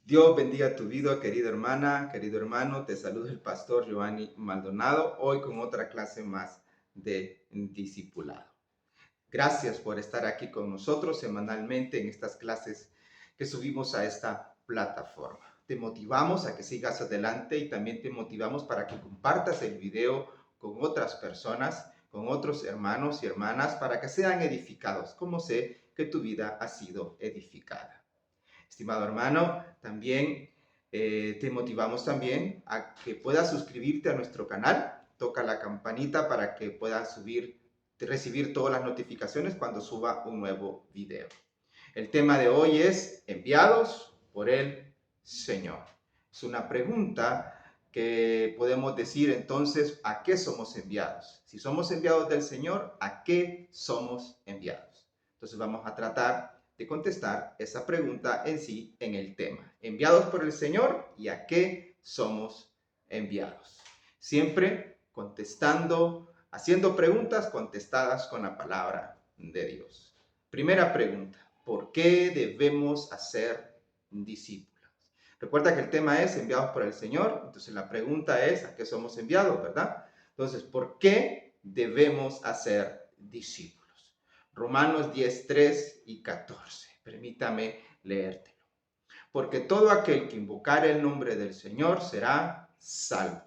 Dios bendiga tu vida, querida hermana, querido hermano. Te saluda el pastor Giovanni Maldonado, hoy con otra clase más de discipulado. Gracias por estar aquí con nosotros semanalmente en estas clases que subimos a esta plataforma. Te motivamos a que sigas adelante y también te motivamos para que compartas el video con otras personas, con otros hermanos y hermanas, para que sean edificados, como sé que tu vida ha sido edificada. Estimado hermano, también te motivamos también a que puedas suscribirte a nuestro canal. Toca la campanita para que puedas recibir todas las notificaciones cuando suba un nuevo video. El tema de hoy es enviados por el Señor. Es una pregunta que podemos decir entonces, ¿a qué somos enviados? Si somos enviados del Señor, ¿a qué somos enviados? Entonces vamos a tratar de contestar esa pregunta en sí en el tema. Enviados por el Señor y a qué somos enviados. Siempre contestando, haciendo preguntas contestadas con la palabra de Dios. Primera pregunta, ¿por qué debemos hacer discípulos? Recuerda que el tema es enviados por el Señor, entonces la pregunta es, ¿a qué somos enviados, verdad? Entonces, ¿por qué debemos hacer discípulos? Romanos 10, 3 y 14. Permítame leértelo. Porque todo aquel que invocare el nombre del Señor será salvo.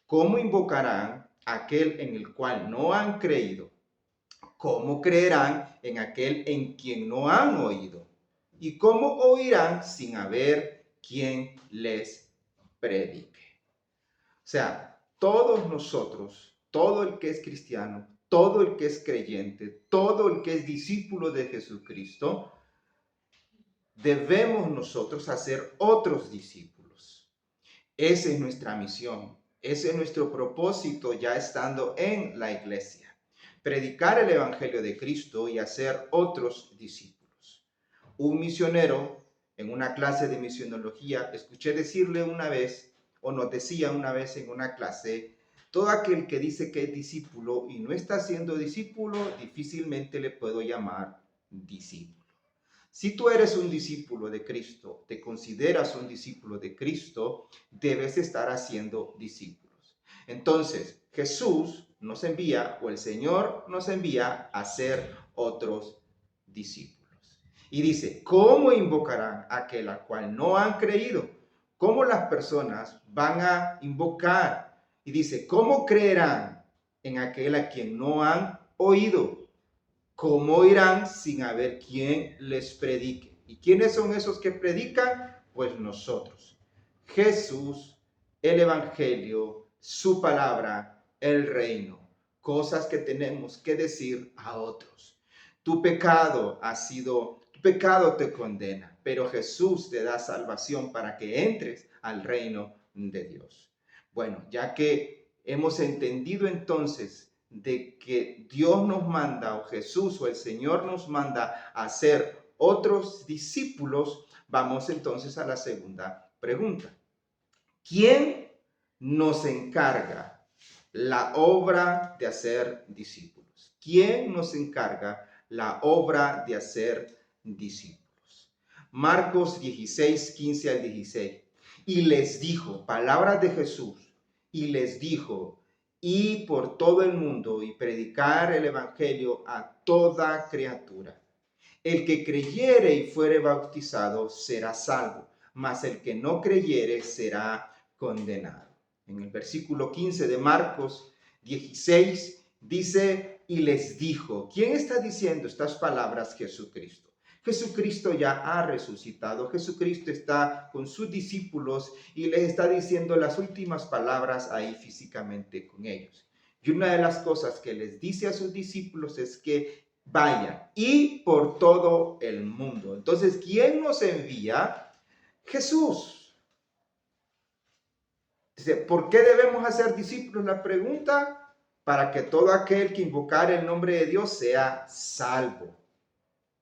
¿Cómo invocarán aquel en el cual no han creído? ¿Cómo creerán en aquel en quien no han oído? ¿Y cómo oirán sin haber quien les predique? O sea, todos nosotros, todo el que es cristiano, todo el que es creyente, todo el que es discípulo de Jesucristo, debemos nosotros hacer otros discípulos. Esa es nuestra misión, ese es nuestro propósito ya estando en la iglesia. Predicar el evangelio de Cristo y hacer otros discípulos. Un misionero en una clase de misionología, escuché decirle una vez, o nos decía una vez en una clase, todo aquel que dice que es discípulo y no está siendo discípulo, difícilmente le puedo llamar discípulo. Si tú eres un discípulo de Cristo, te consideras un discípulo de Cristo, debes estar haciendo discípulos. Entonces, Jesús nos envía, o el Señor nos envía a ser otros discípulos. Y dice, ¿cómo invocarán a aquel al cual no han creído? ¿Cómo las personas van a invocar? Y dice, ¿cómo creerán en aquel a quien no han oído? ¿Cómo irán sin haber quien les predique? ¿Y quiénes son esos que predican? Pues nosotros. Jesús, el Evangelio, su palabra, el reino. Cosas que tenemos que decir a otros. Tu pecado te condena, pero Jesús te da salvación para que entres al reino de Dios. Bueno, ya que hemos entendido entonces de que Dios nos manda, o Jesús o el Señor nos manda a ser otros discípulos, vamos entonces a la segunda pregunta. ¿Quién nos encarga la obra de hacer discípulos? ¿Quién nos encarga la obra de hacer discípulos? Marcos 16, 15 al 16. Y les dijo, palabras de Jesús, y les dijo, y por todo el mundo y predicar el evangelio a toda criatura. El que creyere y fuere bautizado será salvo, mas el que no creyere será condenado. En el versículo 15 de Marcos 16 dice, y les dijo, ¿quién está diciendo estas palabras? Jesucristo. Jesucristo ya ha resucitado, Jesucristo está con sus discípulos y les está diciendo las últimas palabras ahí físicamente con ellos. Y una de las cosas que les dice a sus discípulos es que vayan y por todo el mundo. Entonces, ¿quién nos envía? Jesús. Dice, ¿por qué debemos hacer discípulos? La pregunta, para que todo aquel que invocare el nombre de Dios sea salvo.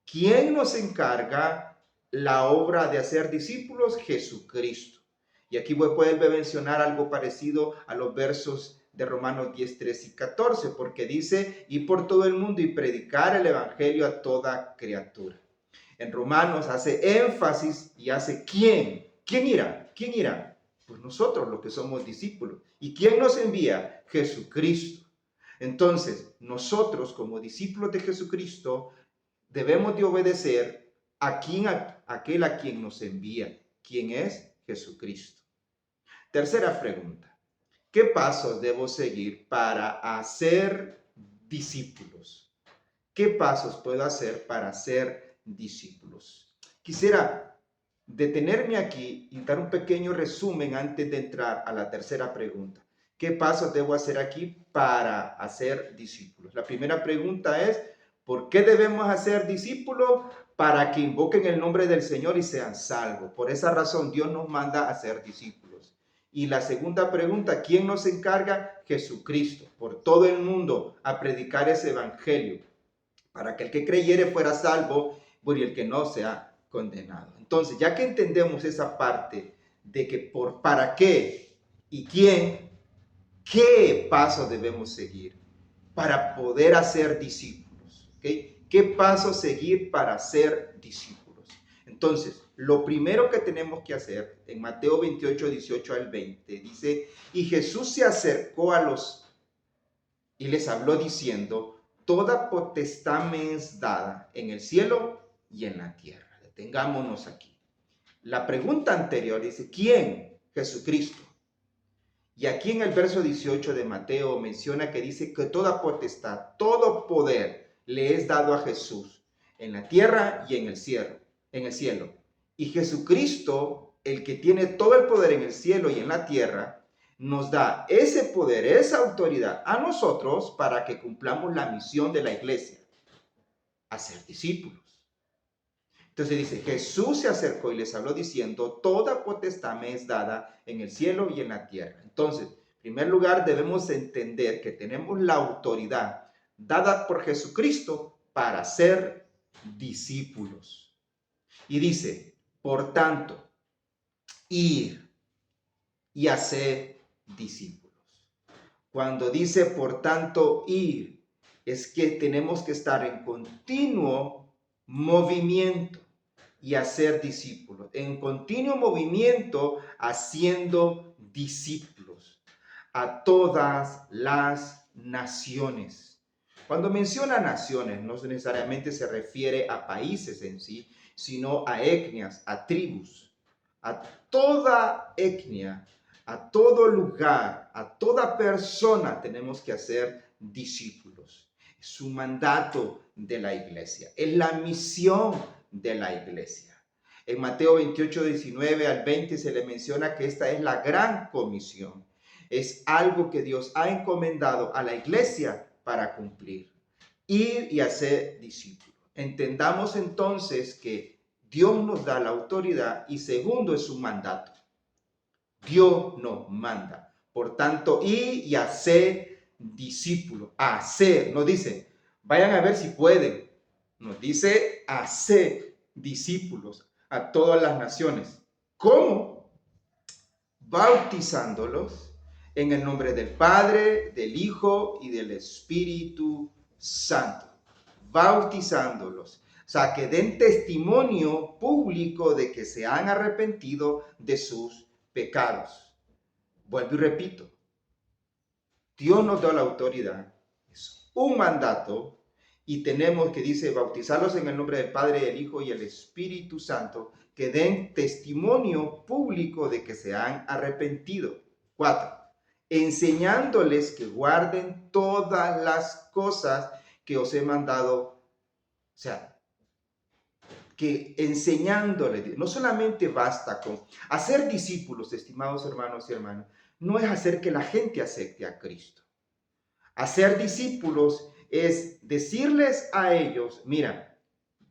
¿Quién nos encarga la obra de hacer discípulos? Jesucristo. Y aquí voy a poder mencionar algo parecido a los versos de Romanos 10, 13 y 14, porque dice, y por todo el mundo y predicar el evangelio a toda criatura. En Romanos hace énfasis y hace quién. ¿Quién irá? ¿Quién irá? Pues nosotros, los que somos discípulos. ¿Y quién nos envía? Jesucristo. Entonces, nosotros como discípulos de Jesucristo debemos de obedecer aquel a quien nos envía. ¿Quién es? Jesucristo. Tercera pregunta. ¿Qué pasos debo seguir para hacer discípulos? ¿Qué pasos puedo hacer para ser discípulos? Quisiera detenerme aquí y dar un pequeño resumen antes de entrar a la tercera pregunta. ¿Qué pasos debo hacer aquí para hacer discípulos? La primera pregunta es, ¿por qué debemos hacer discípulos? Para que invoquen el nombre del Señor y sean salvos. Por esa razón Dios nos manda a hacer discípulos. Y la segunda pregunta, ¿quién nos encarga? Jesucristo, por todo el mundo, a predicar ese evangelio, para que el que creyere fuera salvo, y el que no sea condenado. Entonces, ya que entendemos esa parte de que para qué y quién, qué pasos debemos seguir para poder hacer discípulos, ¿ok? ¿Qué pasos seguir para ser discípulos? Entonces, lo primero que tenemos que hacer, en Mateo 28, 18 al 20, dice, y Jesús se acercó y les habló diciendo, toda potestad me es dada en el cielo y en la tierra. Detengámonos aquí. La pregunta anterior dice, ¿quién? Jesucristo. Y aquí en el verso 18 de Mateo menciona que dice que toda potestad, todo poder le es dado a Jesús en la tierra y en el cielo. Y Jesucristo, el que tiene todo el poder en el cielo y en la tierra, nos da ese poder, esa autoridad a nosotros para que cumplamos la misión de la iglesia, hacer discípulos. Entonces dice, Jesús se acercó y les habló diciendo, toda potestad me es dada en el cielo y en la tierra. Entonces, en primer lugar, debemos entender que tenemos la autoridad dada por Jesucristo para ser discípulos. Y dice, por tanto, ir y hacer discípulos. Cuando dice, por tanto, ir, es que tenemos que estar en continuo movimiento y hacer discípulos, en continuo movimiento haciendo discípulos a todas las naciones. Cuando menciona naciones, no necesariamente se refiere a países en sí, sino a etnias, a tribus, a toda etnia, a todo lugar, a toda persona tenemos que hacer discípulos. Es un mandato de la iglesia, es la misión de la iglesia. En Mateo 28, 19 al 20 se le menciona que esta es la gran comisión. Es algo que Dios ha encomendado a la iglesia para cumplir. Ir y hacer discípulos. Entendamos entonces que Dios nos da la autoridad y segundo es un mandato. Dios nos manda. Por tanto, ir y hacer discípulos. Hacer, nos dice, vayan a ver si pueden. Nos dice hacer discípulos a todas las naciones. ¿Cómo? Bautizándolos en el nombre del Padre, del Hijo y del Espíritu Santo. Bautizándolos. O sea, que den testimonio público de que se han arrepentido de sus pecados. Vuelvo y repito. Dios nos da la autoridad. Es un mandato. Y tenemos que dice, bautizarlos en el nombre del Padre, del Hijo y el Espíritu Santo, que den testimonio público de que se han arrepentido. 4. Enseñándoles que guarden todas las cosas que os he mandado. O sea, que enseñándoles, no solamente basta con hacer discípulos, estimados hermanos y hermanas, no es hacer que la gente acepte a Cristo. Hacer discípulos es decirles a ellos, mira,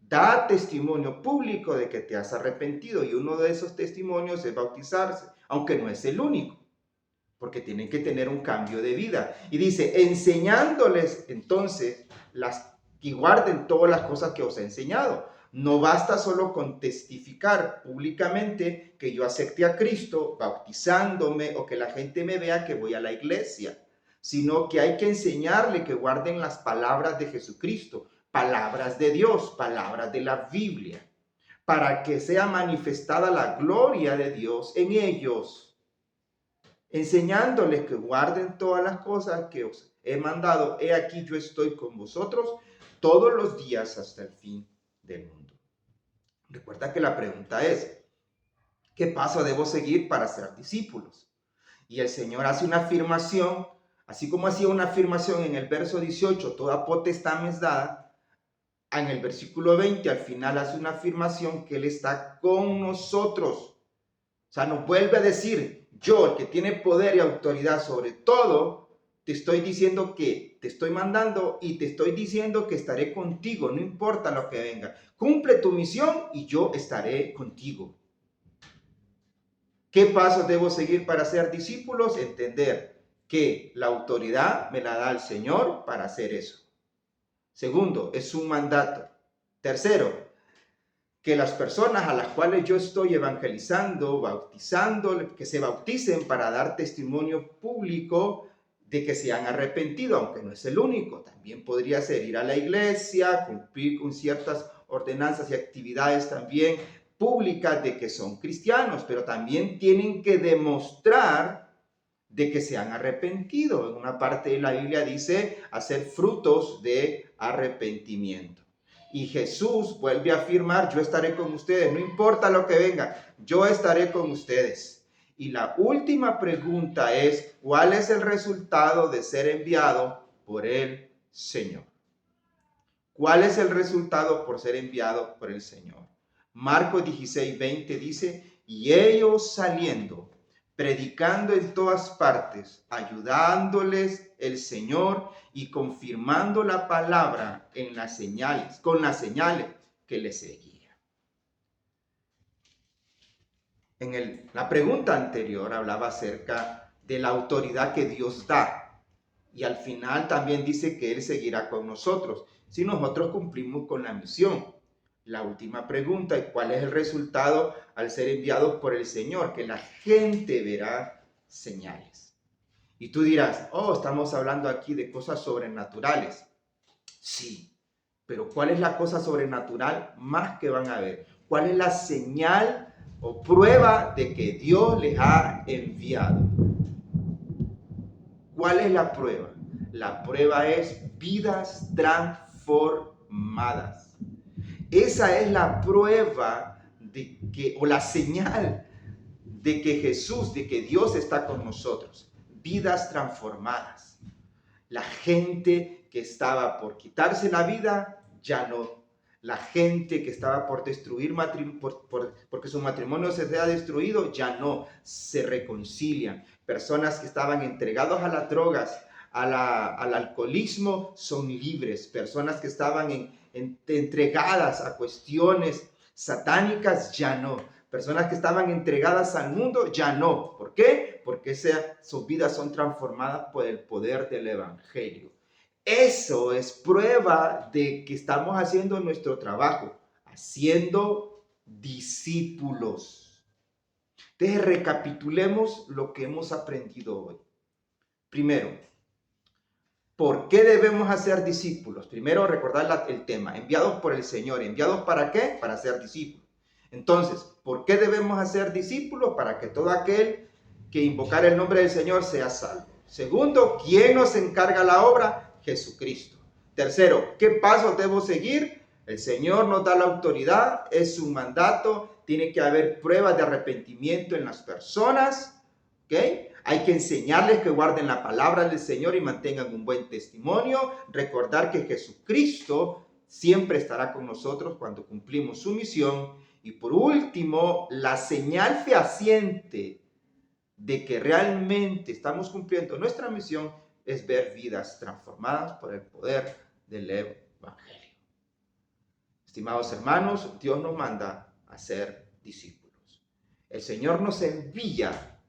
da testimonio público de que te has arrepentido y uno de esos testimonios es bautizarse, aunque no es el único, porque tienen que tener un cambio de vida. Y dice, enseñándoles entonces que guarden todas las cosas que os he enseñado. No basta solo con testificar públicamente que yo acepté a Cristo bautizándome o que la gente me vea que voy a la iglesia, sino que hay que enseñarle que guarden las palabras de Jesucristo, palabras de Dios, palabras de la Biblia, para que sea manifestada la gloria de Dios en ellos, enseñándoles que guarden todas las cosas que os he mandado. He aquí yo estoy con vosotros todos los días hasta el fin del mundo. Recuerda que la pregunta es, ¿qué paso debo seguir para ser discípulos? Y el Señor hace una afirmación, así como hacía una afirmación en el verso 18, toda potestad me es dada. En el versículo 20, al final hace una afirmación que Él está con nosotros. O sea, nos vuelve a decir, yo, el que tiene poder y autoridad sobre todo, te estoy diciendo que te estoy mandando y te estoy diciendo que estaré contigo, no importa lo que venga. Cumple tu misión y yo estaré contigo. ¿Qué pasos debo seguir para ser discípulos? Entender que la autoridad me la da el Señor para hacer eso. Segundo, es un mandato. Tercero, que las personas a las cuales yo estoy evangelizando, bautizando, que se bauticen para dar testimonio público de que se han arrepentido, aunque no es el único. También podría ser ir a la iglesia, cumplir con ciertas ordenanzas y actividades también públicas de que son cristianos, pero también tienen que demostrar de que se han arrepentido. En una parte de la Biblia dice hacer frutos de arrepentimiento. Y Jesús vuelve a afirmar, yo estaré con ustedes, no importa lo que venga, yo estaré con ustedes. Y la última pregunta es, ¿cuál es el resultado de ser enviado por el Señor? ¿Cuál es el resultado por ser enviado por el Señor? Marcos 16:20 dice, y ellos saliendo, predicando en todas partes, ayudándoles el Señor y confirmando la palabra en las señales, con las señales que les seguía. La pregunta anterior hablaba acerca de la autoridad que Dios da. Y al final también dice que Él seguirá con nosotros si nosotros cumplimos con la misión. La última pregunta, ¿y cuál es el resultado al ser enviados por el Señor? Que la gente verá señales. Y tú dirás, oh, estamos hablando aquí de cosas sobrenaturales. Sí, pero ¿cuál es la cosa sobrenatural más que van a ver? ¿Cuál es la señal o prueba de que Dios les ha enviado? ¿Cuál es la prueba? La prueba es vidas transformadas. Esa es la prueba de que, o la señal de que Jesús, de que Dios está con nosotros. Vidas transformadas. La gente que estaba por quitarse la vida, ya no. La gente que estaba por destruir, porque su matrimonio se sea destruido, ya no. Se reconcilian. Personas que estaban entregados a las drogas, al alcoholismo, son libres. Personas que estaban entregadas a cuestiones satánicas, ya no. Personas que estaban entregadas al mundo, ya no. ¿Por qué? Porque sus vidas son transformadas por el poder del Evangelio. Eso es prueba de que estamos haciendo nuestro trabajo, haciendo discípulos. Entonces, recapitulemos lo que hemos aprendido hoy. Primero, ¿por qué debemos hacer discípulos? Primero, recordar el tema, enviados por el Señor. ¿Enviados para qué? Para ser discípulos. Entonces, ¿por qué debemos hacer discípulos? Para que todo aquel que invocar el nombre del Señor sea salvo. Segundo, ¿quién nos encarga la obra? Jesucristo. Tercero, ¿qué pasos debo seguir? El Señor nos da la autoridad, es un mandato, tiene que haber pruebas de arrepentimiento en las personas, ¿ok? Hay que enseñarles que guarden la palabra del Señor y mantengan un buen testimonio. Recordar que Jesucristo siempre estará con nosotros cuando cumplimos su misión. Y por último, la señal fehaciente de que realmente estamos cumpliendo nuestra misión es ver vidas transformadas por el poder del Evangelio. Estimados hermanos, Dios nos manda a ser discípulos. El Señor nos envía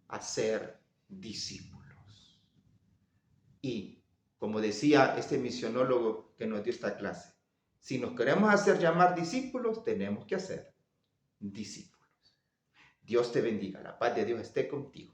a ser discípulos. Y, como decía este misionólogo que nos dio esta clase, si nos queremos hacer llamar discípulos, tenemos que hacer discípulos. Dios te bendiga. La paz de Dios esté contigo.